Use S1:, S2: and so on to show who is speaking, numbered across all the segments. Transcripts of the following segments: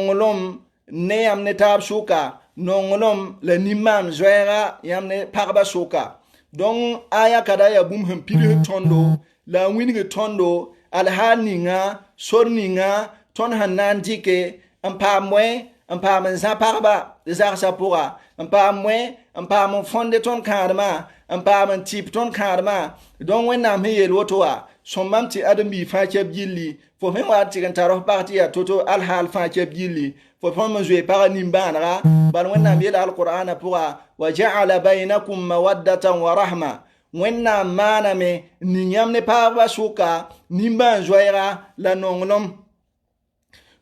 S1: nongolom ne yam ne tab suka nongolom le nimam zoera yam ne parba suka donc aya kada ya bum ham piri tondo la winige tondo alhaninga sorninga ton hanandike ampa mwe ampa manza parba zarsa pura ampa mwe ampa mon fonde ton karma ampa man tip ton karma donc wenam he yelotoa sommam ti adam bi fa keb gilli fo fe wa ti kan taro parti ya toto al hal fa keb gilli fo fo mo jouer par nimbana bal wenam yel al qur'ana pura wa ja'ala bainakum mawaddatan wa rahma wenam mana me ninyam ne pa ba suka nimban joira la nongolom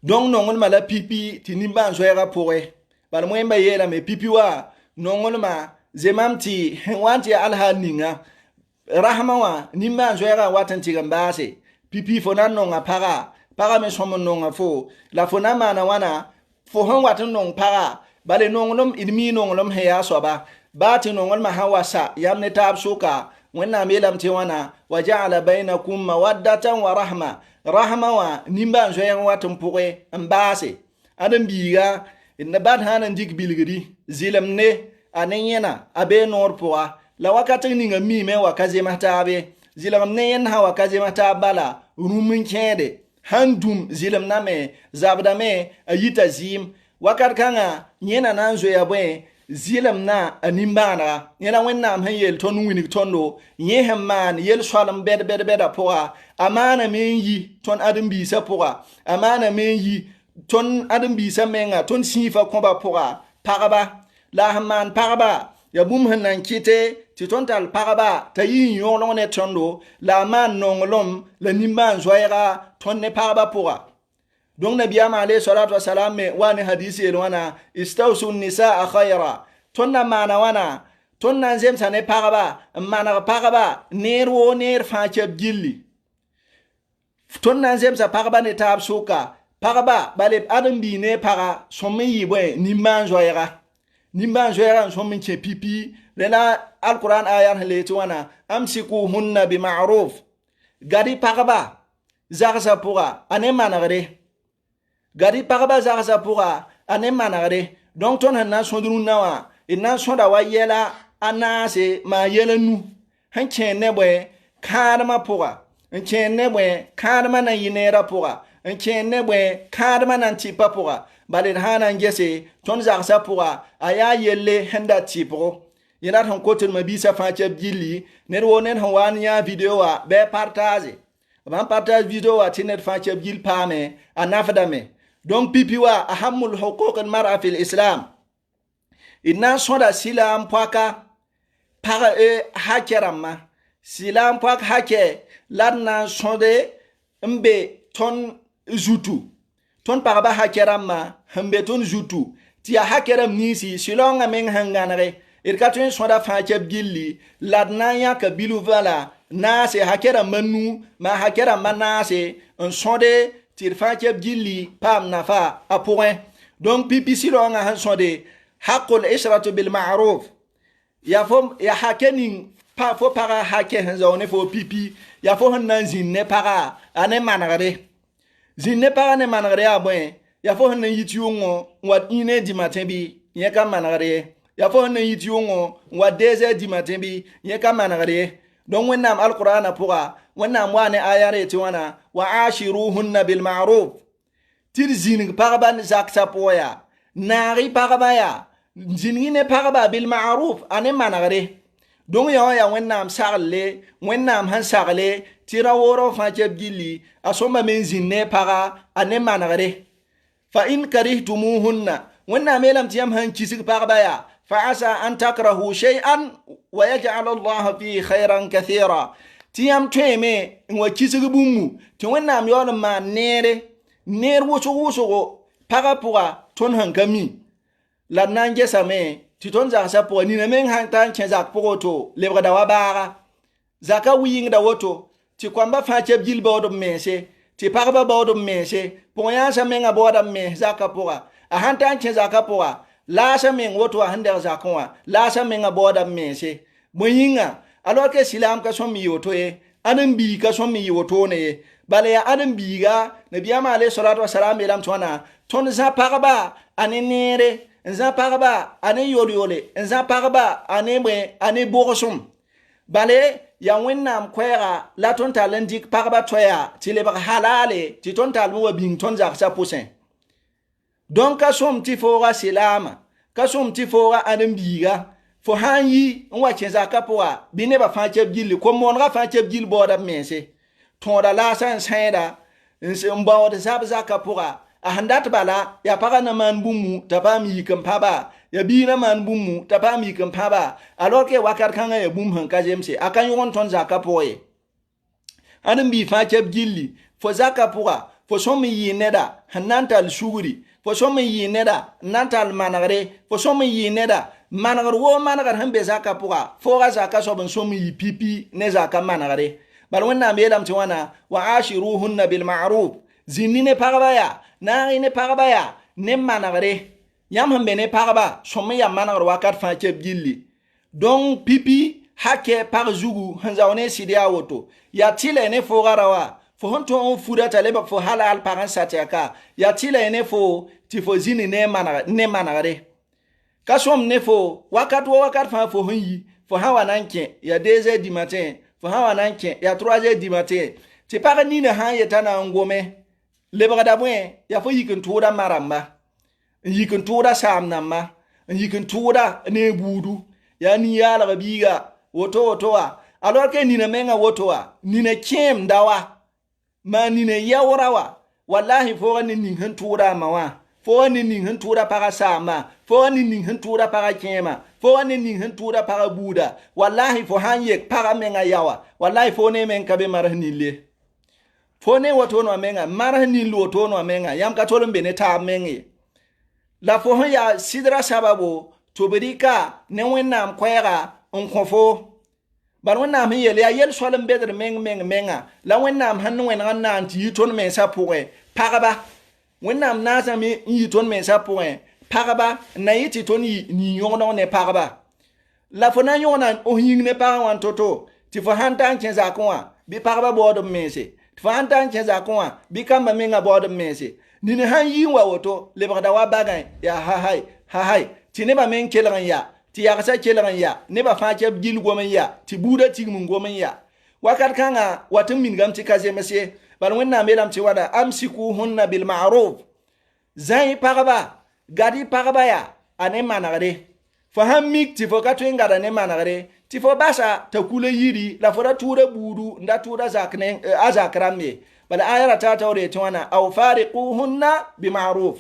S1: donc nongol mala pipi ti nimban joira pouré bal mo emba yela me pipi wa nongol ma zemam ti wanti al hal ninga rahma wa nimba zoera watan tigambase pipi fona nonga para me somo nonga fo la fona mana wana fo hon watan nong para bale nongolom idmi nongolom he ya soba bati nongol ma hawasa yamne tab suka wenna melam ti wana waja'ala bainakum mawaddatan wa rahma wa nimba zoera watan pouré ambase adam biga inna bad hanan dik bilgidi zilamne anena abe nor poa la wakati ninga me wakaze matabe zilam ne yen ha wakaze matabala rumun kede handum zilam name zabda me ayita zim wakat kanga nyena nanzo ya bwe zilam na animbana nyena wenna am yel ton wini tondo yehem man yel swalam bed poa amana men yi ton adam bi sa poa amana men yi ton adam bi sa menga ton sifa komba poa paraba la hamman paraba ya bum hanan kite ti tontal paraba ta yin yon ne tondo la man nongolom la nimban zoira ton ne paraba pora donc nabiyama alayhi salatu wassalam me wani hadisi elwana istawsu nisaa khaira tonna mana wana tonna zem sane paraba mana paraba nerwo ner fa cheb gilli tonna zem sa paraba ne tab suka paraba bale adam bi ne para somme yibwe nimban zoira somme che pipi lena alquran ayar haleti wana amsiku hunna bi ma'ruf gadi pagaba zaxa pura ane managade gadi pagaba zaxa pura ane managade donc ton hanna sondru nawa inna sonda wa yela anase ma yela nu han chene bwe karma pura en chene bwe karma na yinera pura en chene bwe karma na tipa pura balir hanan gese ton zaxa pura aya yelle henda tipro yana han kotul mabisa fa cheb gilli ner wonen han wanya video wa be partage ban partage video wa tinet fa cheb gil pame anafada me donc pipi wa ahamul huquq al mar'a fil islam inna soda silam paka para hakerama silam pak hake ladna sonde mbe ton zutu ton paraba hakerama mbe ton zutu ti hakeram nisi silonga men hanganare irkatun soda fa cheb gilli ladna ya kabilu vala nase hakera manu ma hakera manase un sonde tir fa cheb gilli pam nafa a point donc pipi silonga han sonde haqqul ishratu bil ma'ruf ya fom ya hakenin pa fo para hake han zone fo pipi ya fo han nan zinne para ane managare zinne para ne managare abwen ya fo han yitiungo wat ine di matin bi yeka managare ya fo na yiti yongo wa 2h du matin bi ye ka managare donc wennam alqur'ana pura wennam wane ayare ti wana wa ashiruhunna bil ma'ruf tir zining paraban zakta poya nari parabaya zinine paraba bil ma'ruf ane managare donc ya wennam sarle wennam han sarle tira woro fa jeb gilli asoma men zinne para ane managare fa in karihtumuhunna wennam elam tiyam han kisik parabaya فعسى أن تكرهوا شيئا ويجعل الله فيه خيرا كثيرا تيام تيمي وكيسك بومو تيوانا ميولا ما نير وشو parapura ton hankami la nanje same titon za sa po ni men han tan chen za poto lebra da wabara zaka wing da woto ti kwamba fa cheb gil bodo mense ti paraba bodo mense po ya sa men aboda men zaka pora a han tan chen zaka pora la sa men woto hande za konwa la sa men aboda mense moyinga alors que silam ka som yoto e anan bi ka som yoto ne bale ya adam biga nabiyama alayhi salatu wassalam elam tona ton za pagaba ane nere nza pagaba ane yole nza pagaba ane mwe ane bogosum bale ya wennam kwera la ton talendik pagaba toya tile ba halale ti ton talmu wa bing ton za sa poussin donc kasom ti fora silama kasom ti fora adam biga fo hanyi nwa chenza kapoa bine ba fa chebgil ko monra fa chebgil boda mense tonda la san saida nse mbawo de zabza kapoa a handat bala ya paga na man bumu tapam yikem paba ya bina man bumu tapam yikem paba alors que wakar kanga ya bum han kajemse akan yon ton za kapoe adam bi fa chebgilli fo zakapoa fo somi yineda hanantal shuguri fo somi yineda nantal managre fo somi yineda managar wo managar hambe zaka puga foga zaka sobon somi pipi ne zaka managare bal wonna melam ti wana wa ashiruhunna bil ma'ruf zinine pagabaya na ine pagabaya ne managare yam hambe ne pagaba somi ya managar wakat fa cheb gilli donc pipi hake par zugu hanzaone sidia woto ya tile ne foga rawa fo honto on fuda taleba fo halal paran satiaka ya tile ne fo tifo zini ne managare kasom ne fo wakat fa fo hunyi fo hawa nanke ya 2h du matin fo hawa nanke ya 3h du matin ti para ni na ha yeta na ngome le bagada bwen ya fo yikin tuda maramba yikin tuda samnama yikin tuda ne budu ya ni ya la biga woto wa alors que ni na menga woto wa ni na kem dawa ma ni na yawrawa wallahi fo ni ni han tuda mawa fo ni ning han tura para sama fo ni ning han tura para kema fo ni ning han tura para buda wallahi fo hanye para menga yawa wallahi fo ne men kabe marahni le fo ne wato no menga marahni lo to no menga yam ka tolum bene ta mengi la fo ya sidra sababu to bedika ne wennam kwera on kofo bar wennam yele ya yel solum bedre menga la wennam han wenna nanti ton men sa pouré paraba wennam nasa mi yi ton men sa point paraba na yiti ton ni yongno ne paraba la fona yona o hing ne para wan toto ti fo hantan chen za kwa bi paraba bodo mense ti fo hantan chen za kwa bi kamba menga bodo mense ni ne han yi wa woto le bagada wa bagan ya ha hai ti ne ba men kelan ya ti ya sa kelan ya ne ba fa ke gil gomen ya ti buda ti mun gomen ya wakat kanga watin min gam ti kaze mese bal wonna melam ci wada amsikuhunna bil ma'ruf zai pagaba gadi pagaba ya ane managare fo hammik ti fo katwe ngada ne managare ti fo basa ta kule yiri la fo da tura budu nda tura zakne azakrame bal ayara ta tawre ti wana aw fariquhunna bi ma'ruf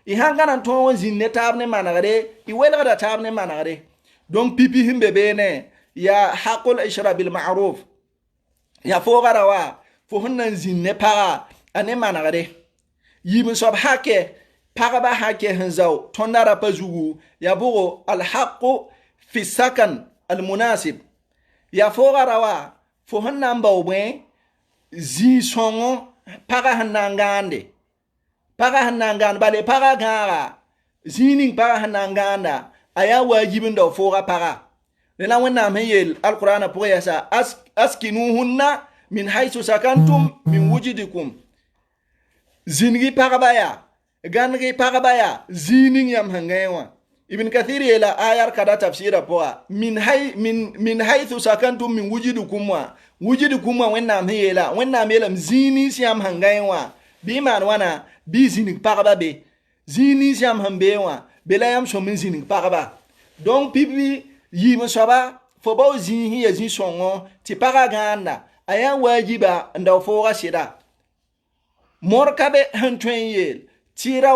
S1: i hangana to won zinne tabne managare i welga da tabne managare donc pipi himbe bene ya haqul ishra bil ma'ruf ya fo garawa fo hunnan zinne para ane managare yibin sob hake para ba hake hanzaw tondara pazugu ya bugo al haqqu fi sakan al munasib ya fo garawa fo hunnan bawbe zi songo para hanangande bale para gara zinin para hananganda aya wajibin da fo ga para lena wanna mayel alqur'ana pour yasa askinuhunna min haythu sakantum min wujidikum zingi parabaya gangi parabaya zinin yam hangewa ibn kathir ila ayar kada tafsira poa min haythu sakantum min wujidikum wa wanna mayela zini siam hangewa bi man wana bi zinik paraba be zini siam hambewa bela yam so min zinik paraba donc pipi yima soba fo ba zini ya zin songo ti paraganda aya wajiba nda fora sida morkabe hantwen yel tira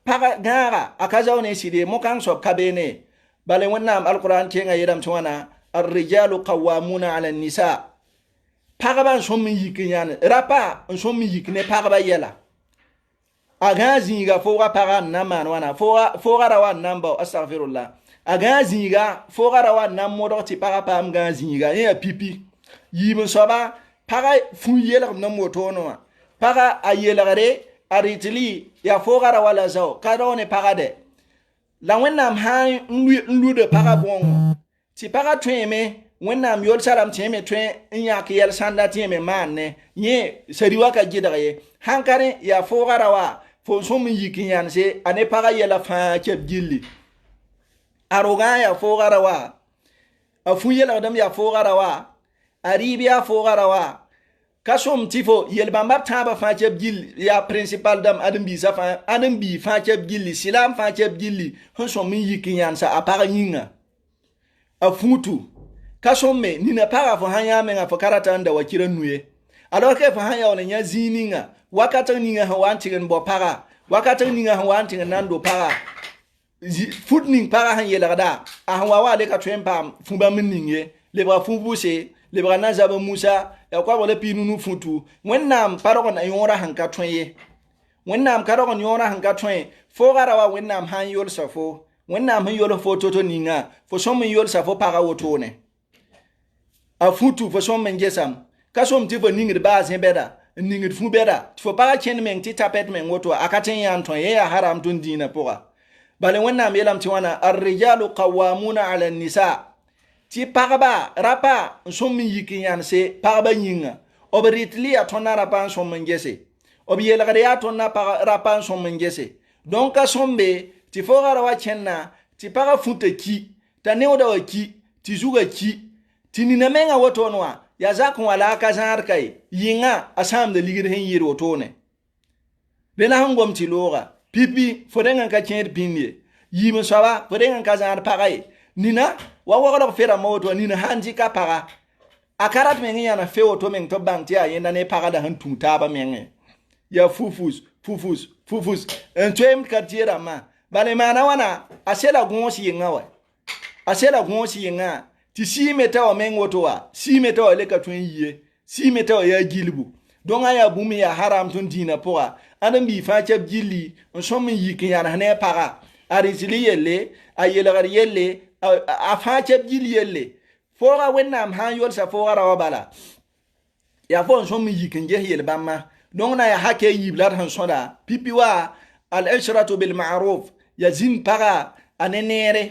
S1: paragara akazaw ne side mokan so kabene bale wonnam alquran kenga yedam twana ar-rijalu qawwamuna 'ala an-nisa paraba so min yikinyane rapa so min yikne paraba yela agazinga fora paran naman wana fora rawan namba astaghfirullah agazinga fora rawan namodo ti parapa am gazinga ya pipi yibin soba para fuyela na motono para ayelare aritili ya fogara wala zo kadone para de la wennam ha nlu de para bon ti para tweme wẽnnaam yol saram tẽ me tõe n yãk yɛl sãnda tẽ me maanne yẽ sariwa ka gɩdg ye hankare yaa fooga ra wa fo sõm n yik n yãnse a ne pagã yɛla fãa kɛb gilli a rogã yaa fooga ra wa a fu yelgdem yaa fooga ra wa a rɩɩb yaa fooga ra wa ka sõm tɩ fo yel-bãmba b tãabã fãa kɛb gill yaa principal dam ãdem-biisã fãa ãdem-bii fãa kɛb gilli silaam fãa kɛb gilli sẽn sõm n yik n yãnsa a pag yĩnga a fũutu ka sõm me nina paga fo sãn yã menga fo karata n da wa kɩra nuye alors que fo sãn yaool n yã zĩig ninga wakat ninga sẽn wa n tɩg n bao paga wakat ninga sẽn wa n tɩg n na n do paga fut ning paga sẽn yelgda a sẽn wa le ka tõe n paam fũ bãmb n ning ye lebga fũ bʋse lebga nazab musa ya kwa wala pi nunu futu wẽnnaam pa rog n yõora sẽn ka tõe ye wẽnnaam ka rog n yõora sẽn ka tõe fo gara wa wẽnnaam sãn yolsa fo wẽnnaam sẽn yols fo to-to ninga fo sõm n yolsa fo paga wotone a futu fo sõm n gesam ka sõm tɩ fo ningd baasẽ bɛda n ningd fũ bɛda tɩ fo paga kẽnd meng tɩ tapɛt meng woto a ka tẽ n yãn tõe ye yaa haram tõnd dĩinã pʋga bale wẽnnaam yeelame tɩ wãna arrijalu qawamuna ala nisa ti pagba rapa sõm n yik n yãnse pagba yĩnga b rɩtli yaa tõnd na rapa n sõm n gese b yelgd yaa tõnd na rapa n sõm n gese donc ka sõmbe tɩ fogara wa kẽnna tɩ pagã fũta ki t'a neoda wa ki tɩ zuga ki tɩ nina menga wotone wã yaa zak n wa la a ka zãadka ye yĩnga a sãamda ligd sẽn yɩɩd wotone rẽla sẽn gom tɩ looga pipi fo rẽng n ka kẽed pĩnd ye yiim soaba fo rẽng n ka zãad pagã ye nina wa waglg fera ma woto nina sãn zɩka paga a karat meng yãna fe woto meng tɩ b bãng tɩ yaa yẽnda ne pagda sẽn tũ taaba mengẽ yaa fufus n toeemd kartie rãmbã bale maana wãna a sela gõos yɩngã wa a sela gõos yɩngã tɩ siime t'a wa meng woto wa siime t'a wa le ka tõe n yie siime t'a wa yaa gilbu donc a yaa bũmb yaa haram tõnd dĩinã pʋga ãdem-bii fãa kɛb gilli n sõm n yik n yãns ne a paga a rɩsli yelle a yelgd yelle a fãa kɛb gill yelle fooga wẽnnaam sãn yolsa fooga ra wa bala yaa fo n sõm n yik n ges yel-bãmbã donc na yaa hake yib la d sẽn sõda pipi wa al-ishratu bilmaruf yaa zĩnd paga a ne neere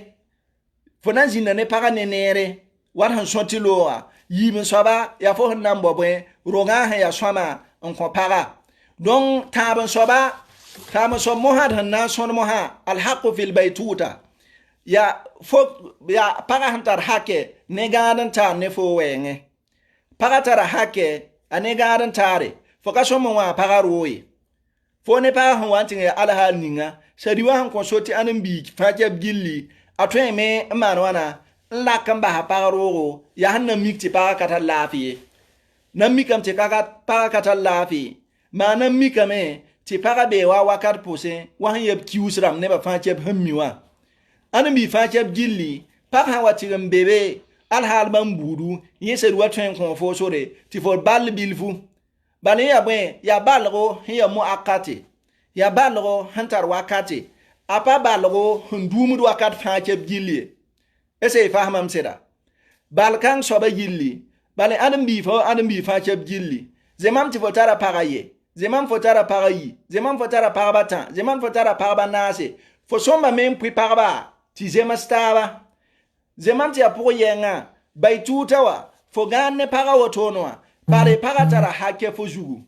S1: fo na n zĩnda ne paga ne neere wa d sẽn sõ tɩ looga yiib n soaba yaa fo sẽn na n bao bõe rogã sẽn yaa sõama n kõ paga donc tãab n soab mosã d sẽn na n sõd mosã alhaqu fi lbaytuta ya paga sẽn tar hake ne gãad n taar ne fo wɛɛngẽ paga tara hake a ne gãad n taare fo ka sõm n wã paga rooye fo ne paga sẽn wa n tɩ ya alhaal ninga sadi wa sẽn kõ so tɩ ãn n bii fãa kɛb gilli a tõeme n maan wãna n lak n basa pag roogo yaa sẽn na mik tɩ paga ka tar laafɩ ye na mikame tɩ paga ka tar laafɩ maa na mikame tɩ paga bee wa wakat pʋsẽ wa sẽn yeb kius rãmb nebã fãa kɛb sẽn mi wã ãn n bii fãa kɛb gilli pag sã wa tɩg n bebe alhaal bãmb buudu yẽsd wa tõe n kõ fo sore tɩ fo ball bilfu bala ya bõe yaa balgo sẽn ya moakate yaa balgo sẽn tar wakate a pa balgo sẽn duumd wakat fãa kɛb gill ye ese y fasmam sɩda bal-kãng soaba gilli bala ãdem-bii fãa kɛb gilli zemam tɩ fo tara paga ye zemam fo tara paga yi zemam fo tara pagba tã zemam fo tara pagba naase fo sõmba me n pʋɩ pagba tɩ zems taaba zemam tɩ yaa pʋg yɛngã bay tuuta wa fo gãan ne paga wotone wã bare paga tara hake fo zugu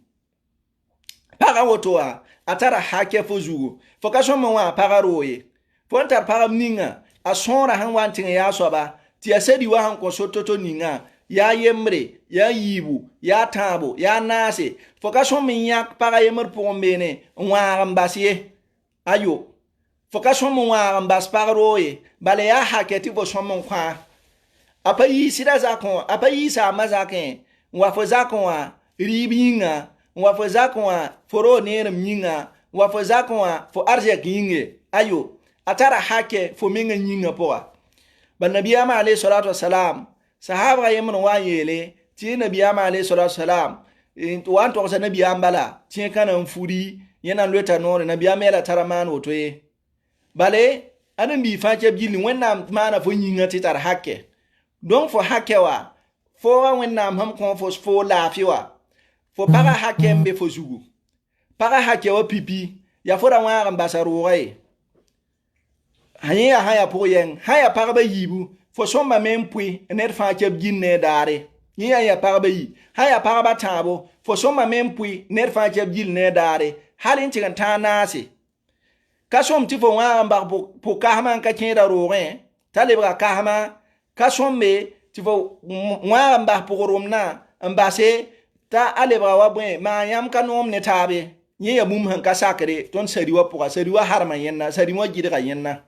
S1: paga woto wa a tara hake fo zugu fo ka sõm n wã paga rooye fo n tar pagb ninga a sõora sẽn wa n tɩ yaa soaba tɩ yaa sedi wa sẽn kõ so-to-to ninga yaa yembre yaa yiibu yaa tãabo yaa naase fo ka sõm n yãk paga yembr pʋgẽ beene n wãag n bas ye ayo fo ka sõm n wãag n bas pag rooye bala yaa hake tɩ fo sõm n kõ a pa yiisda zakẽ a pa yiisaambã zakẽ n wa fo zakẽ wã rɩɩb yĩnga n wa fo zakẽ wã fo roo neerem yĩnga n wa fo zakẽ wã fo arzɛk yĩnge ayo a tara hake fo menga yĩnga pʋga ba nabiyaamã alayhi salatu wasalam sahabga yembr n wa n yeele tɩ nabiyaamã alayhi salatu wasalam wa n togsa nabiyaam bala tẽ kãna n furi yẽ na n loeta noore nabiyaam yɛla tara maan woto ye bale ãdem-bii fãa kɛb gilli wẽnnaam maana fo yĩnga tɩ tar hake donc fo hake wa fo wa wẽnnaam sẽn kõ fo laafɩ wa fo paga hake n be fo zugu paga hake wa pipi yaa fo ra wãag n basa rooga ye sã yẽ yaa sã yaa pʋg yɛng sã yaa pagba yiibu fo somba men pui net fa keb ginne dare yiya ya pagba yi ha ya pagba tabo fo somba men pui net fa keb ginne dare halin tigan ta nasi ka som ti fo wa mba po kahman ka kenda rogen talibra kahma ka somme ti fo wa mba po romna mbase ta alebra wa bwe ma yam ka nom ne tabe yiya mum han ka sakre ton sariwa po sariwa harma yenna sariwa gidga yenna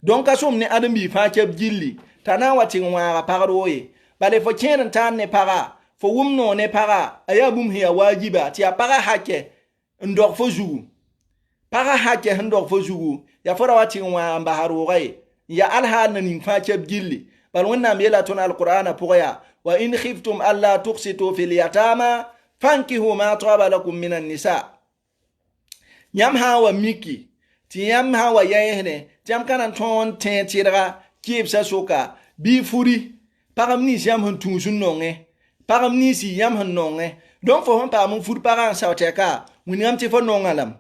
S1: donc ka som ne adam bi fa keb gilli tana wati wa pagaroye bale fo kenen tan ne para fo wumno ne para aya bum hiya wajiba ti a para hake ndor fo jugu para hake ndor fo jugu ya fora wati wa mbaharoye ya alha nan fa keb gilli bal wonna mela ton alqur'ana poya wa in khiftum alla tuqsitu fil yatama fankihu ma taba lakum minan nisa yam hawa miki ti yam hawa yehne jam kanan ton ten tira kib sa soka bi furi pagam ni yam hun tun sun nonge pagam ni si yam hun nonge don fo hon pa mun fur pagan sa teka mun yam ti fo nongalam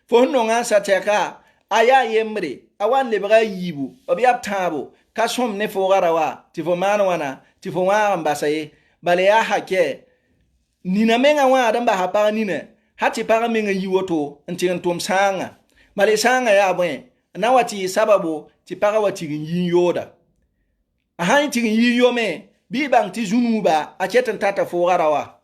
S1: fo nonga sa teka aya yemre awan le bra yibu obi aptabo kasom ne fo garawa ti fo manwana ti fo wa ambasaye bale ya hake nina menga wa adam ba hapa nina hati paga menga yiwoto ntin tom sanga bale sanga ya bwe na wati sababu ti paga wati yin yoda ahan ti yin yome bi bang ti zunuba a chetan tata fo garawa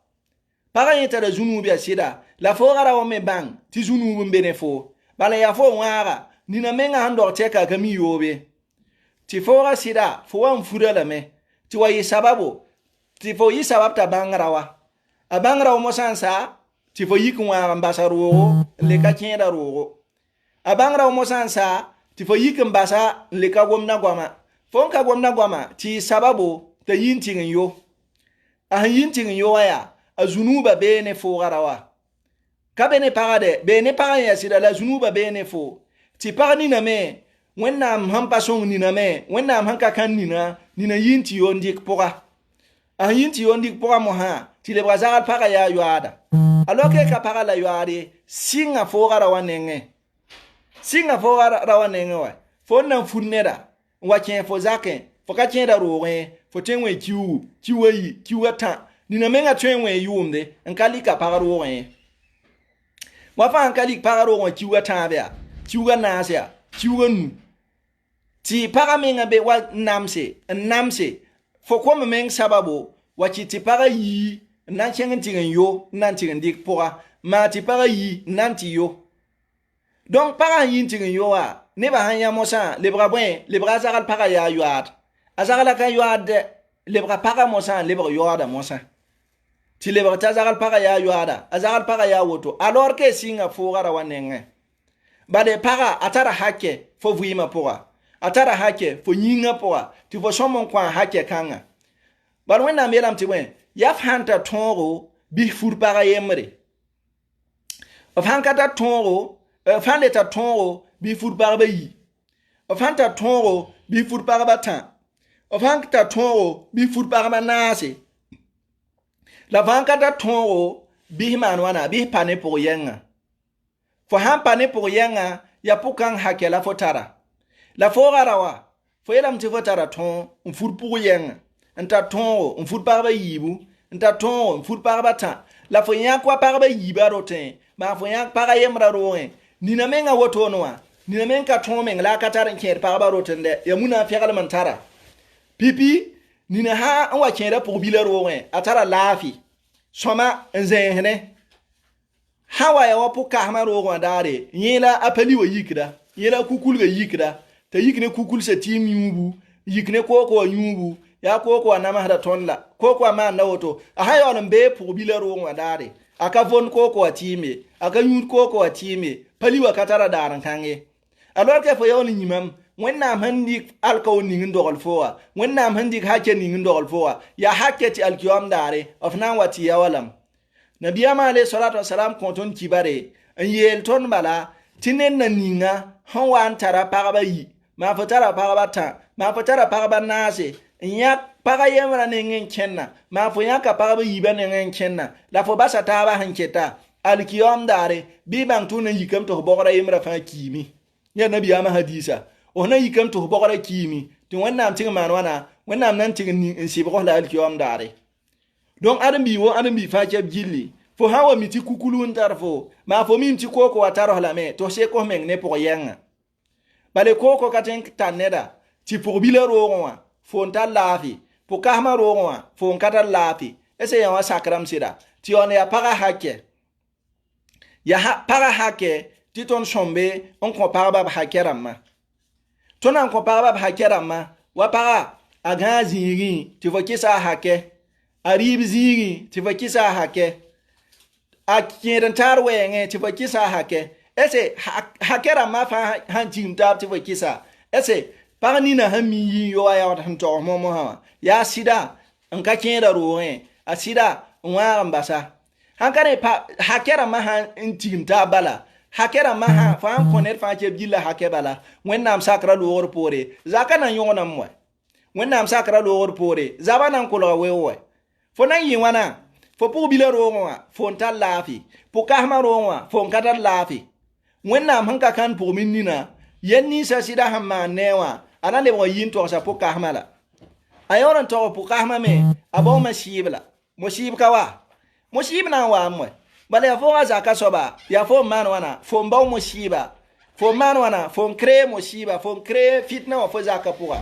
S1: paga yeta da zunubi asida la fo garawa me bang ti zunubu mbene fo bale ya fo wara nina menga hando teka kami yobe ti fo ga sida fo wan fura la me ti wa yi sababu ti fo yi sabab ta bangrawa a bangrawa mo sansa ti fo yi kunwa ambasaro le ka kenda rogo a bangrawa mo sansa ti fo yi kan basa le ka gomna gwama fo ka gomna gwama ti sababu ta yintin yo a yintin yo ya a zunuba bene fo garawa ka bene parade bene paraya sida la zunuba bene fo ti parani na me wennam hampa song nina me wennam hanka kan nina yinti yo ndik poka a yinti yo ndik poka mo ha ti le brazagal para ya yuada alors que ka para la yuade singa fo gara wanenge wa fo nan funneda wa ken fo zake fo ka ken da rowe fo tenwe kiwata nina menga tenwe yumde nkali ka para rowe wa fa nkali para rowe kiwata bia kiwa nasia kiwa nu ti para menga be wa namse fo ko meng sababu wa ti para yi nan chengen tingen yo nan tingen dik pora ma ti para yi nan ti yo donc para yi tingen yo a ne ba hanya mosa le bra bwen le bra zagal para ya yuat azagala ka yuat le bra para mosa le bra yuada mosa ti le bra zagal para ya yuada azagal para ya woto alors que singa fo gara wanenge bade para atara hake fo vuima pora atara hake fo nyinga pora ti fo somon kwa hake kanga bar wena melam ti wen yaf hanta tongo bi fur para yemre of hankata tongo fandeta tongo bi fur para bayi of hanta tongo bi fur para batan of hankata tongo bi fur para manase la vankata tongo bi manwana bi pane pour yenga fo han pane pour yenga ya pukan hakela fotara la fogarawa fo yelam ti fotara ton fur pour yenga nta tongo fur para yibu nta tongo fur para batan la fo yakwa para yiba rotin ma fo yak para yemra roen nina menga woto noa nina menga ton men la katara ker para rotin de ya muna fegal man tara pipi nina ha an wa kera pour biler roen atara lafi soma nzehne hawa ya wapu kahma rogo dare yela apeli wa yikda yela kukul ga yikda ta yikne kukul sa tim yubu yikne koko yubu ya koko na mahda tonla koko ma na woto a hayo nan be pour biler rogo dare aka von koko atime aka yut koko atime pali wa katara daran kange alors que fo yawni nyimam wennam handi alkaw ningin dogol fowa wennam handi hake ningin dogol fowa ya hake ti alkiyam dare ofnan wati yawalam nabiyama alayhi salatu wassalam konton kibare en yel ton bala tinen na ninga hawan tara paraba yi ma fatara paraba ta ma fatara paraba nase nya paga yemra ningen kenna ma fo yaka paraba yi ban ningen kenna la fo basa taba hanketa alkiyam dare bi bang tun yikam to bogora yemra fa kimi ya nabiyama hadisa ona yikam to bogora kimi tin wannan tin manwana wẽnnaam nan tɩg n sɩbg la alkiyaam daare donc ãdem-bi wo ãdem-bi fãa kɛb gilli fo sã wa mi tɩ kukulu n tar fo maa fo mim tɩ kooko wa tar f lame tɩ f sekos meng ne pʋg yɛngã bale kooko ka tõe n tar neda tɩ pʋg bila roogẽ wã fo n tar laafɩ pʋg kasmã roogẽ wã fo n ka tar laafɩ ese yã wã sakrame sɩda tɩ yaoon yaa pagã hakɛ yaa pagã hakɛ tɩ tõnd sõmbe n kõ pagba b hakɛ rãmbã tõnd na n kõ pagba b hakɛ rãmbã wa pagã a gãa zĩigẽ tɩ fo kɩsa a hakɛ a rɩɩb zĩigẽ tɩ fo kɩsa a hakɛ a kẽed n taar wɛɛngẽ tɩ fo kɩsa a hakɛ ese hakɛ rãmbã fãa sãn tigim taab tɩ fo kɩsa ese pag nina sẽn mi yɩ yo a yaood sẽn togs momosã wã yaa sɩda n ka kẽeda roogẽ a sɩda n wãag n basa sãn ka ne hakɛ rãmbã sãn n tigim taab bala hakɛ rãmbã sã fo sãn kõ ned fãa keb gilla hakɛ bala wẽnnaam sakra loogr poore zaka na n yõgenam wɛ wẽnnaam sakra loogr poore zaba na n kolga weo wɛ fo na n yɩ wãna fo pʋg bila roogẽ wã fo n tar laafɩ pʋg kasmã roogẽ wã fo n ka tar laafɩ wẽnnaam sẽn ka kãn pʋg min nina yen ninsã sɩda sẽn maan ne wã a na lebg yɩ n togsa pʋg kasmã la a yaoor n tog pʋg kasmã me a baoomã sɩɩb la mo sɩɩb ka wa mo sɩɩb na n waam wɛ bala ya foga zaka soba ya fo man wana fo mbaw mo sɩɩba fo man wana fo n kree mo sɩɩba fo n kree fitna wã fo zaka pʋga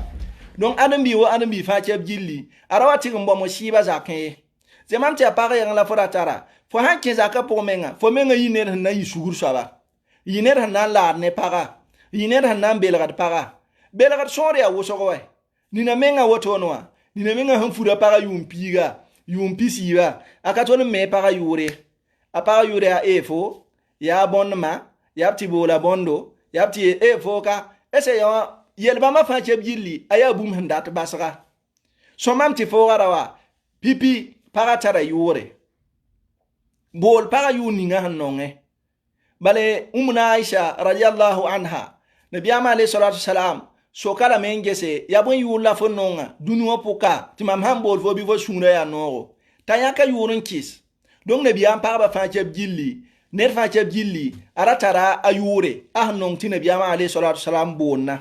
S1: donc ãdem-bi wo ãdem-bi fãa kɛb gilli a ra wa tɩg n bao mo sɩɩba zakẽ ye zemam tɩ a pag yɛng la fo ra tara fo sãn kẽ zakã pʋg menga fo menga yɩ ned sẽn na n yɩ sugr soaba yɩ ned sẽn na n laad ne paga yɩ ned sẽn na n belgd paga belgd sõor yaa wʋsg wɛ nina menga wotone wã nina menga sẽn fura paga yʋʋm piiga yʋʋm pisiiba a ka tõnd n me paga yʋʋre a paga yʋʋre yaa eefo yaa bõndmã yaa b tɩ boola bõndo yaa b tɩ eefo ka ese ya wã yel-bãmbã fãa kɛb gilli a yaa bũmb sẽn dat basga sõmam tɩ fooga ra wa pipi paga tara yʋʋre bool paga yʋʋr ninga sẽn nongẽ bale umna aisha radiallahu anha nabiyaamã alayhi salatu wasalam soka lame n gese ya bõe yʋʋr la fo nonga dũni wã pʋka tɩ mam sãn bool fo bɩ fo sũurã yaa noogo t'a yãka yʋʋr n kɩs donc nabiyaam pagba fãa kɛb gilli ned fãa kɛb gilli a ra tara a yʋʋre a sẽn nong tɩ nabiyaamã alayhi salatu wasalam boonna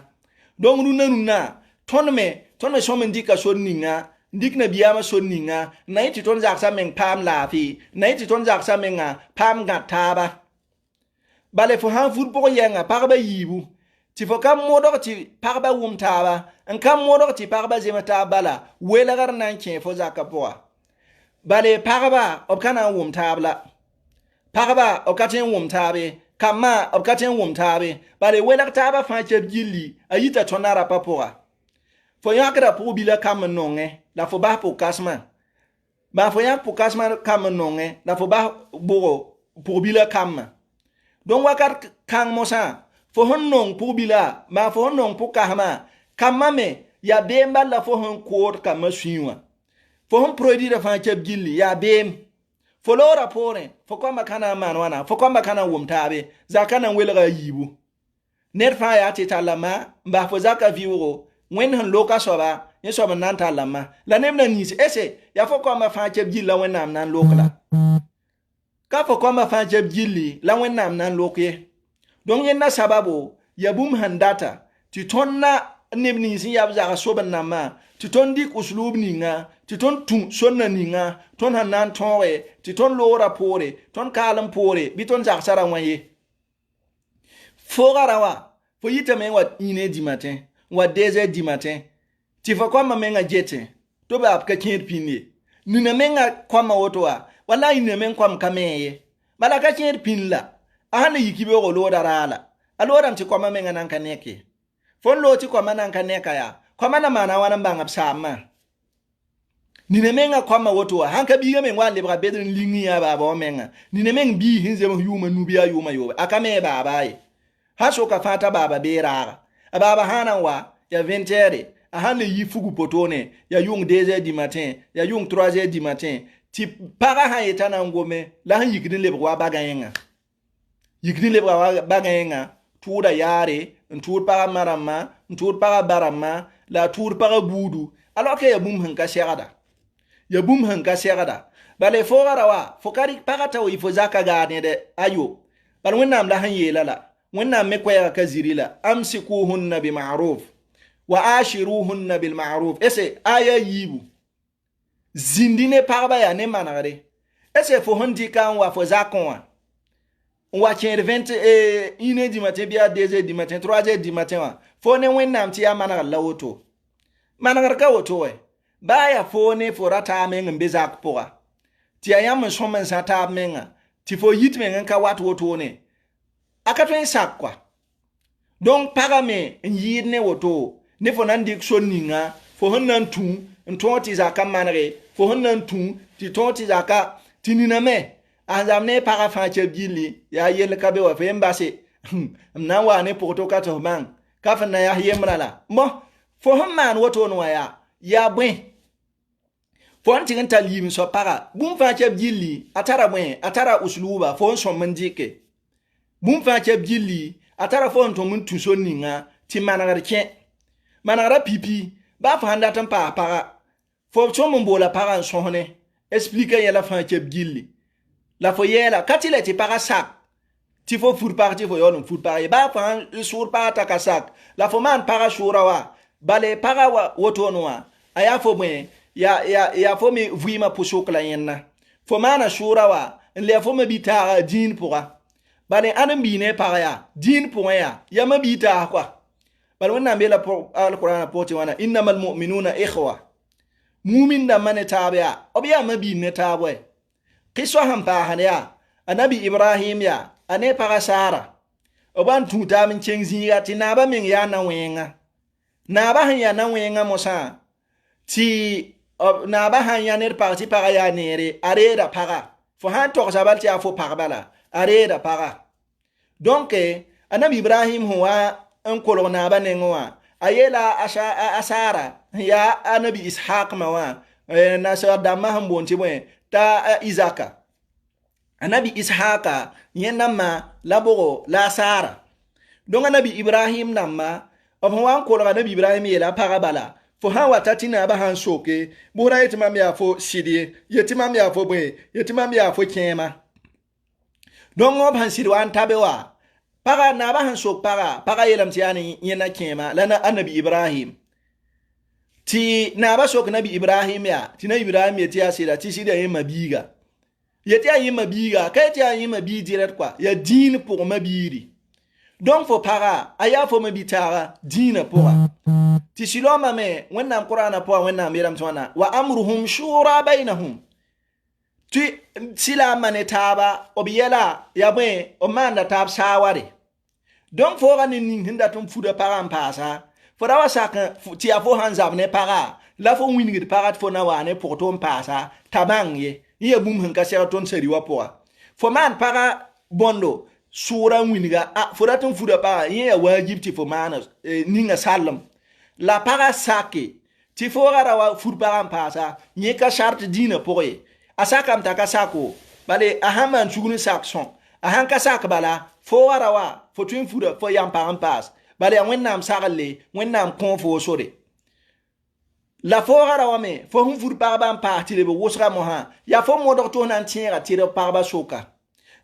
S1: donc rũnnã tõnd me sõm n dɩka sor ninga n dɩk nabiyaamã sor ninga na yẽ tɩ tõnd zagsa meng paam laafɩ na yẽ tɩ tõnd zagsa menga paam gãd taaba bale fo sãn vur pʋg yɛnga pagba yiibu tɩ fo ka modg tɩ pagba wʋm taaba n ka modg tɩ pagba zems taab bala welgr na n kẽ fo zakã pʋga bale pagba b ka na n wʋm taab la pagba b ka tõe n wʋm taabe kambã b ka tõe n wʋm taabe bale welg taabã fãa kɛb gilli a yita tõnd a rapã pʋga fo yãkda pʋg bila kam n nongẽ la fo bas pʋg kasmã maa fo yãk pʋg kasmã kam n nongẽ la fo bas bogo pʋg bila kambã donc wakat kãng mosã fo sẽn nong pʋg bila maa fo sẽn nong pʋg kasmã kambã me yaa beem bala fo sẽn kood kambã sũyẽ wã fo sẽn produira fãa kɛb gilli yaa beem fo loora poorẽ fo koamba ka na n maan wãna fo koamba ka na n wʋm taabe zakã na n welga a yiibu ned fãa yaa tɩ tallama n bas fo zakã vɩʋʋgo wẽnd sẽn loka soaba yẽ soab n na n tallama la neb na niis ese yaa fo koamba fãa kɛb gill la wẽnnaam na n lokla ka fo koamba fãa kɛb gilli la wẽnnaam na n lok ye donc yẽnda sababo ya bũmb sẽn data tɩ tõnd na neb nins n yaa b zag sob n nambã tɩ tõnd dɩk uslub ninga tɩ tõnd tũ sõnda ninga tõnd sẽn na n tõoge tɩ tõnd loora poore tõnd kaalem poore bɩ tõnd zagsã ra wã ye fooga ra wa fo yitame n wa yĩne dimatẽ n wa 2h du matin tɩ fo koamba menga getẽ tɩ b ka kẽed pĩnd ye nina menga koamba woto wa wala nina meng koam ka me ye bala ka kẽed pĩnd la a sãn na yiki beoogo looda raala a loodame tɩ koamba menga nan ka nek ye fo n loog tɩ koamba nan ka neka yaa koamba na maana wãn n bãng b saamã nina menga koamba woto wa sãn ka biiga meng wa n lebga bedr n ling yã baaba wã menga nina meng bii sẽn zems yʋʋma nubi a yʋʋma yoobe a ka me baaba ye sã soka fãa t'a baaba bee raaga a baaba sã na n wa ya 20h a sãn le yi fugu potone ya yʋng 2h du matin ya yʋng 3h du matin tɩ pagã sã yeta na n gome la sẽn yikd n lebg wa bagã yẽnga yikd n lebga wa bagã yẽnga tʋʋda yaare n tʋʋd pagã marãmbã n tʋʋd pagã barãmbã la a tʋʋd pagã buudu alors que ya bũmb sẽn ka segda ya bũmb sẽn ka segda bale fooga ra wa fo ka rɩk pagã t'a wa yɩ fo zaka gaa ned ayo bal wẽnnaam la sẽn yeela la wẽnnaam me koɛɛga ka ziri la amsikuhunna bimaruf wa ashiruhunna bil ma'ruf ese aya yibu zindine parba ya ne manare ese fo hondi kan wa fo zakon wa chen 20 1 du matin bia 2 du matin 3 du matin wa fo ne wennam ti ya manara lawoto manara ka woto we baya fo ne fo rata men mbe zak poa ti ayam so men sa ta men ti fo yit men ka wat woto ne aka twen sak kwa donc parame yid ne woto ne fo nan dik so ninga fo honan tu ntonti zaka manare fo honan tu ti tonti zaka tinina me azamne para fa chebili ya yel kabe wa fe mbase mna wa ne poto ka to man ka fa na ya yemrala mo fo homman woto no ya bwen fo ntin talim so para bum fa chebili atara bwen atara usluba fo so mandike bum fa chebili atara fo nto mun tu so ninga ti managar ke managara pipi ba fa handa tan pa para fo so mun bola para so hone explique yela fa chebili la foyela katile ti para sak ti fo four parti fo yon four parti ba fa sur pa ta ka sak la fo man para shura wa bale para wa woto no wa aya fo mwe ya fo mi vuima pusuk la yenna fo mana shura wa le fo me bita din pourra bale anan bi ne para ya din pour ya ma bita kwa bale wonna be la alquran poti wana innamal mu'minuna ikhwa mu'min da mane tabiya obiya ma bi ne tabwe kiswa hampa hanya anabi Ibrahim ya ane para Sara oban tuta min chengzi ya tinaba min ya na wenga naba hanya na wenga mosa ti naba hanya ner parti para ya nere areda para fo han to sabal ti afo parbala areda para donc anabi Ibrahim huwa en kolo naba nenwa ayela asara ya anabi Ishaq mawa na sa damma hambonti bwe ta Isaka anabi Ishaka yenama laboro la Sara donc anabi Ibrahim namma obwan ko anabi Ibrahim yela parabala fo ha watatina ba han soke bora yetima mi afo sidie yetima mi afo bwe yetima mi afo kema donc ob han sidwan tabewa para na ba han sok para yelam tiani yena kema lana anabi Ibrahim ti na ba sok nabi Ibrahim ya ti na Ibrahim ya ti asira ti sida yin mabiga ya ti yin mabiga kai ti yin mabi direct kwa ya din pour mabiri donc fo para aya fo mabitara din pour ti silo mame wannan qur'ana pour wannan miram tona wa amruhum shura bainahum ti sila manetaba obiyela ya bwe o manda tab saware donc fo ganin hinda tum fuda para mpasa fora wa saka ti afo hanzab ne para la fo wingi para fo na wa ne pour ton pasa tabangye ye bum han ka sera ton seri wa poa fo man para bondo sura winga fora ton fuda para ye wajib ti fo man ninga salam la para sake ti fo gara wa fur para pasa nye ka charte dina pour ye asaka mtaka sako bale ahaman chuguni sakson ahan ka sak bala fo gara wa fo twin fuda fo yam para pas bale wennam sagalle wennam konfo sore la fogara wame fo hum fur parba parti le wosra moha ya fo modor to nan tiera tire parba soka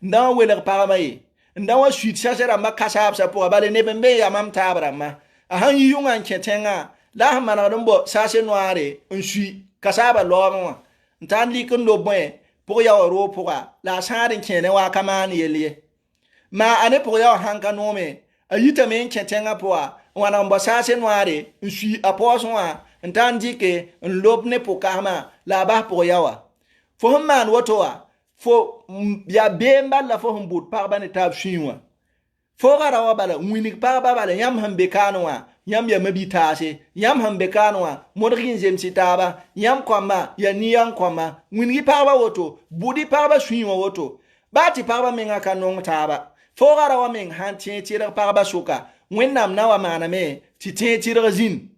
S1: ndan weler parba yi ndan wa suite chachera makasa sa pour bale ne bembe ya mam tabra ma ahan yunga nchetenga la mana dombo sase noire un sui kasaba lomo ntan likondo bon pour ya ro pour la sare kene wa kamani yele ma ane pour ya hanka nome ayita men chetenga poa wana mbasase noire nsui aposwa ntandike nlobne pokama la ba po yawa fo man wotoa fo ya bemba la fo humbut parba ne tab shinwa fo gara wa bala wini parba bala yam hambe kanwa yam ya mabitase yam hambe kanwa modrin jem sitaba yam kwama ya niyan kwama wini parba woto budi parba shinwa woto bati parba menga kanong taba fo gara wa men han tire parba suka wennam nawa mana me ti tire zin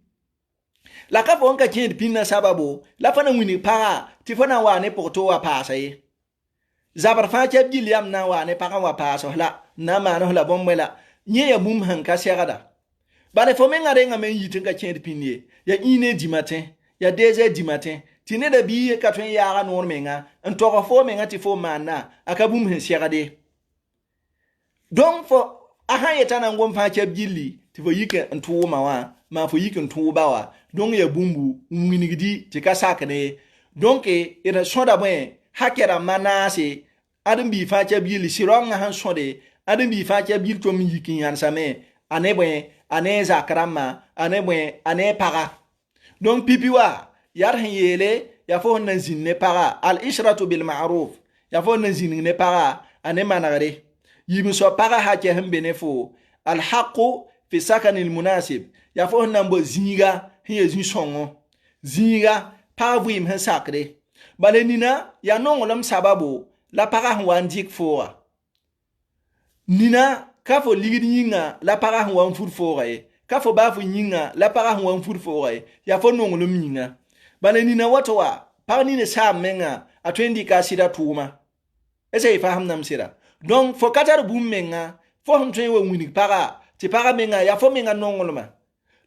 S1: la ka fonka kin pinna sababu la fana wini para ti fana wa ne porto wa pasa ye zabar fa ke biliam na wa ne para wa pasa la na ma no la bombela nye ya bum han ka serada ba ne fo men ngare ngamen yitin ka kin pinnie ya ine di matin ya 2h du matin ti ne da bi ka tun yara no menga en to fo menga ti fo mana aka bum hen serade donc fo aha yeta na ngom fa ke bili ti fo yike ntuuma wa ma fo yikin tuba wa donc ya bumbu winigdi ti ka sakne donc ira soda bwen hakera manase adam bi fa cha bil sironga han sode adam bi fa cha bil to mi yikin yan same ane bwen ane zakrama ane bwen ane para donc pipiwa yar hen yele ya fo nan zinne para al ishratu bil ma'ruf ya fo nan zinne para ane manare yibi so para ha ke hembe ne fo al haqu fi sakanil munasib ya fo nan bo zinga hiye zin songo zinga pa vuim hen sakre balenina ya nongolam sababu la para wan dik fo nina ka fo ligidi yinga la para wan fur fo ka fo ba fu yinga la para wan fur fo ya fo nongolum yinga balenina watwa pa ni ne sa menga atwendi ka sida tuma ese faham nam sira donc fo katar bum menga fo hum twen we wini para ti para menga ya fo menga nongolma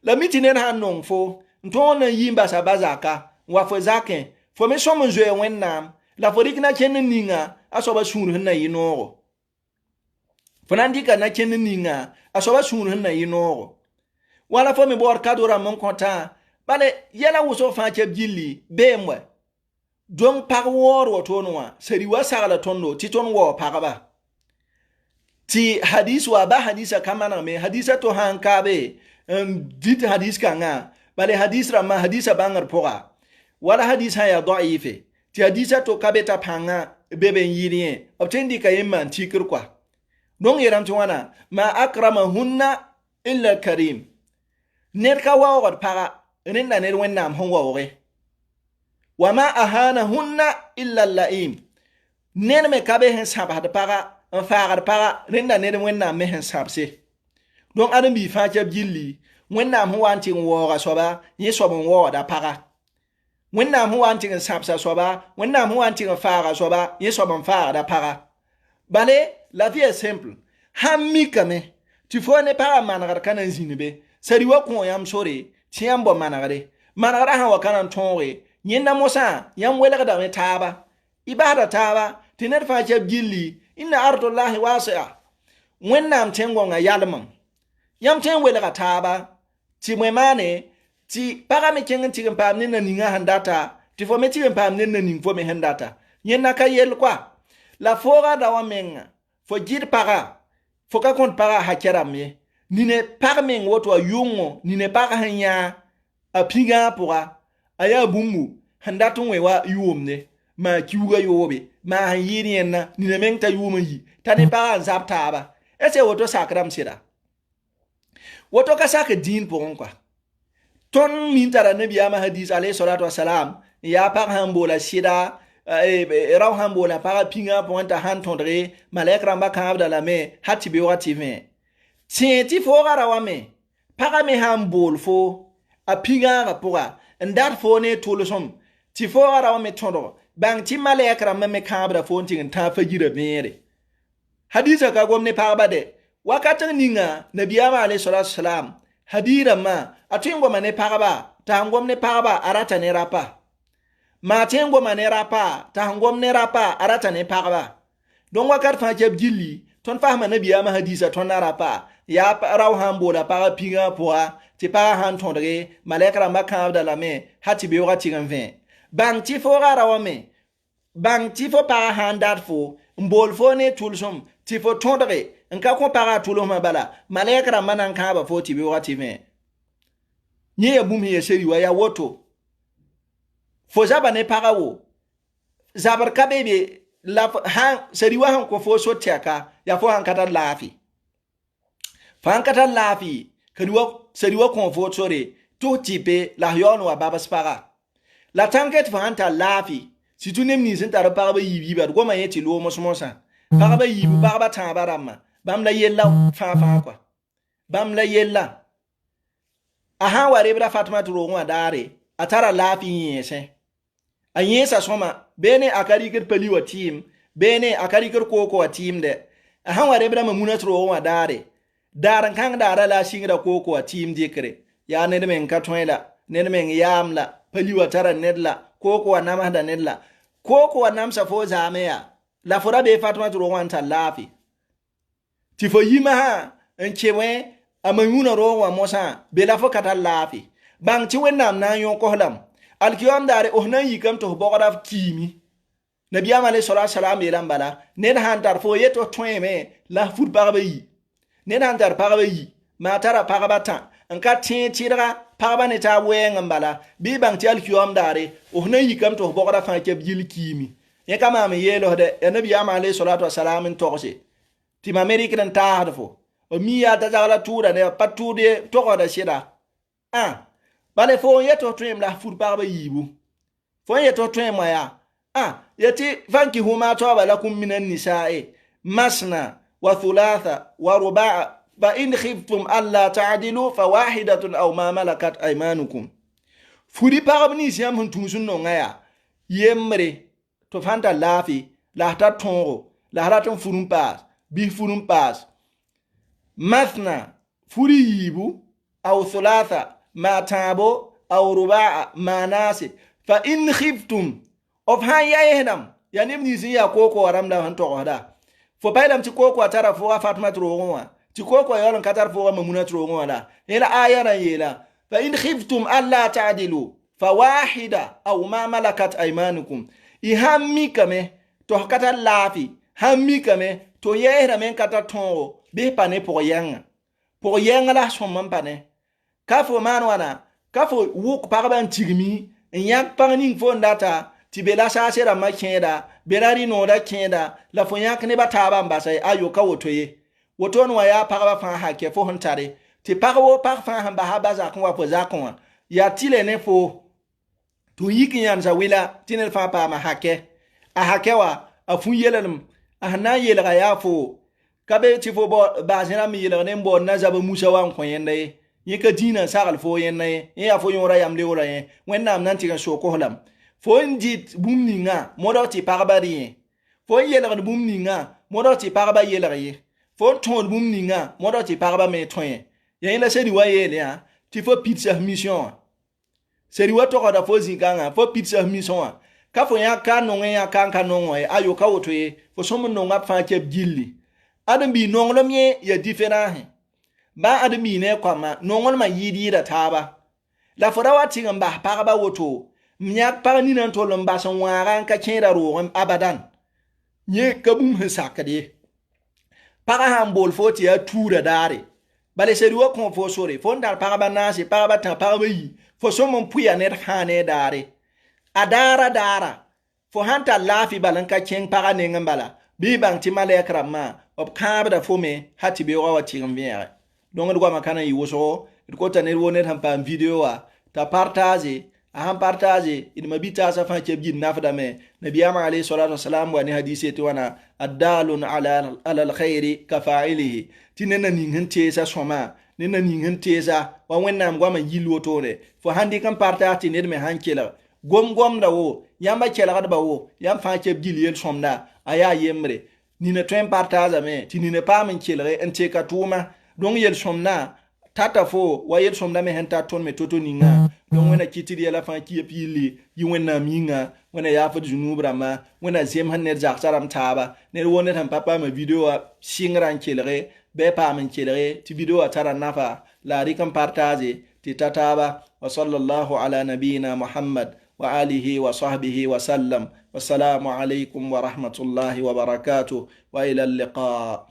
S1: la mitinen ha nong fo ntona yimba sa bazaka wa fo zaken fo me somo zwe wennam la fo dikna chen ninga asoba shuru na yinoro fo nandika na chen ninga asoba shuru na yinoro wala fo me bor kadora mon konta bale yela wuso fa che jilli bemwe donc par wor wotonwa seri wa sagala tondo ti ton wo paraba ti hadis wa ba hadisa kamana me hadisa to hankabe dit hadis kanga bale hadis rama hadisa bangar poga wala hadis haya da'ife ti hadisa to kabeta panga bebe yirien obtendi kayemman tikir kwa donc yeram wana ma akramahunna illa karim nerka wa war para nenda ner wennam hon wawre wama ahanahunna illa al-la'im nen me kabe hen sabah para en fagar para nenda ner wennam me hen sabse donc adam bi fa jab jilli wennam ho wanti wora soba ye sobon wo da para wennam ho wanti sabsa soba wennam ho wanti faga soba ye sobon faga da para bale la vie est simple hammi kame tu faut ne pas managar kanan zinbe sari wa ko yam sore tiambo managare managara ha wakanan tonre nyenda mosa yam wela da me taba ibada taba tinet fa jab jilli inna ardullahi wasi'a wennam tengo nga yalmam yam ten wela taba ti mwemane ti para me kengen ti pam ne ninga handata ti fo me ti pam ne ning fo me handata nyenda ka yel kwa la fora da wa menga fo jir para fo ka kon para hakera me nine parmen woto yungo nine para hanya apinga pora aya bumbu handatu wewa yuomne ma kiuga yobe ma yiri na nine mengta yumo yi tane para zapta ba ese woto sakram sira woto ka sak din pour quoi ton mintara nabi ama hadis alayhi salatu wassalam ya par hambola sida raw hambola para pinga pointa hantondre malek ramba kabda la me hati be wati ve ti fora rawame para me hambol fo a pinga rapora ndar fo ne tolosom ti fora rawame tondo bang ti malek ramba me kabda fo tin ta fajira mere hadisa ka gomne para de wakatan ninga nabi ama alayhi salatu wassalam hadira ma atingo mane para ta ngomne para arata ne rapa ma tengo mane rapa ta ngomne rapa arata ne para don wakar fa jab jilli ton fahma nabi ama hadisa ton rapa ya raw hambola para pinga poa ti para han tondre malekra makam da la me hati be wati gan vin bang ti fo rawame bang ti fo para han dat fo mbol fo ne tulsom ti fo tondre nka ko para tuloma bala malekra manan ka ba fo ti be wati vin nye bum ye seri wa ya woto fo zaba ne para wo zabar ka bebe la han seri wa han ko fo so tiaka ya fo han kata lafi fan kata lafi kadiwa seri wa kon fo sore to tipe la yono wa baba spara la tanket fa hanta lafi si tu nem ni senta para ba yibi ba go ma yeti lo mo smosa para ba yibi para ba tan barama bam la yella fa kwa bam la yella aha ware bra fatima turo ngwa dare atara lafi yese anyesa soma bene akari ker peli wa team bene akari ker koko wa team de aha ware bra mamuna turo ngwa dare daran kan dara la shingra koko wa team dikre ya ne men katwela ne men yamla peli wa tara nedla koko wa nama da nedla koko wa namsa fo zameya la fora be fatima turo ngwa ta lafi ti fo yima ha enchewe amayuna ro wa mosa bela fo kata lafi bang ti wennam na yon ko lam alkiyam dare ohnan yikam to bogada kimi nabiyam alayhi salatu salam yelam bala nen hantar fo yeto tweme la fut parba yi nen hantar parba yi ma tara parba ta an ka tin tira parba ne ta wen bala bi bang ti alkiyam dare ohnan yikam to bogada fa ke bil kimi ye kama me yelo de nabiyam alayhi salatu salam to se ti ma amerikan ta hadfo o miya ta jala tura ne patude to ko da shida bale fo yeto twem la fut parba yibu fo yeto twem ya yati fanki huma toba lakum minan nisa'i masna wa thulatha wa ruba' fa in khiftum alla ta'dilu fa wahidatun aw ma malakat aymanukum furi parabni siam huntum sunno ngaya yemre to fanta lafi la ta tongo la raton furum pas bi furum pas masna furi yibu aw thulatha ma tabo aw ruba' ma nasi fa in khiftum of han yayenam yanim ni ziya koko waramda han to hoda fo baydam ti koko tara fo Fatma trogonwa ti koko yon katar fo mamuna trogonwa la ila ayana yela fa in khiftum alla ta'dilu fa wahida aw ma malakat aymanukum ihammi kame to kata lafi hammi kame to yehra men kata tongo be pane pour yanga la somman pane kafo manwana kafo wuk paraban tigmi nyak paning fo ndata ti bela sasera makenda belari no da kenda la fo yak ne bataba mbasai ayo ka wotoye woton wa ya paraba fa hake fo hontare ti parwo par fa hamba habaza kwa po zakon ya tile ne fo to yikin yan za wila tinel fa pa ma hake a hakewa a fun yelalum a na yelga ya fo kabe ti fo bo bazina mi yelga ne mbo na zaba musa wan ko yende yika dina sagal fo yende ya fo yora yam le wora yen wennam nan ti kan so ko holam fo ndit bumninga modo ti parabari fo yelga bumninga modo ti paraba yelga ye fo ton bumninga modo ti paraba me ton yen la sedi wa yele ha ti fo pizza mission sedi wa to da fo zinganga fo pizza mission ka fo ya ka no ya kan no ayo ka woto ye fo somo no nga fa ke gilli adam bi no ngolo mie ya different ba adam bi ne kwa ma no ngolo ma yidi da taba la fo da wati ngamba paraba woto myak pa ni nan to lomba son waran ka kera ro abadan nye kabum hesakade para hambol foti ya tura dare bale seri wa kon fo sore fo ndar para banase para bata para yi fo somon puya net hane dare adara dara fo hanta lafi balanka ken para ne ngambala bi bang ti male krama op kabda fo me hati be wa ti ngambere donc do makana yi woso ko tanel wonet hampa video wa ta partage aham partage in mabita sa fa ke bin nafda me nabiyama alayhi salatu wassalam wa ni hadisi to wana addalun ala alkhairi ka fa'ilihi tinena ningen tesa soma nena ningen tesa wa wennam gwa ma yilo to ne fo handi kan partage ne me hankela gom da wo yamba kela da wo yam fa ke giliyel somda aya yemre ni ne tren partage me tinine pa men kelere ente ka tuma don yel somna tata fo wa yel somda me henta ton me toto ninga don wena kitiri la fa ki pili yi wena minga wena ya fa junubra ma wena zem hanne jak saram taba ne wona tan papa ma video singran kelere be pa men kelere ti video tara nafa la ri kan partage ti tataba wa sallallahu ala nabina muhammad wa alihi wa sahbihi wa sallam wassalamu alaikum wa rahmatullahi wa barakatuh wa ila al-liqa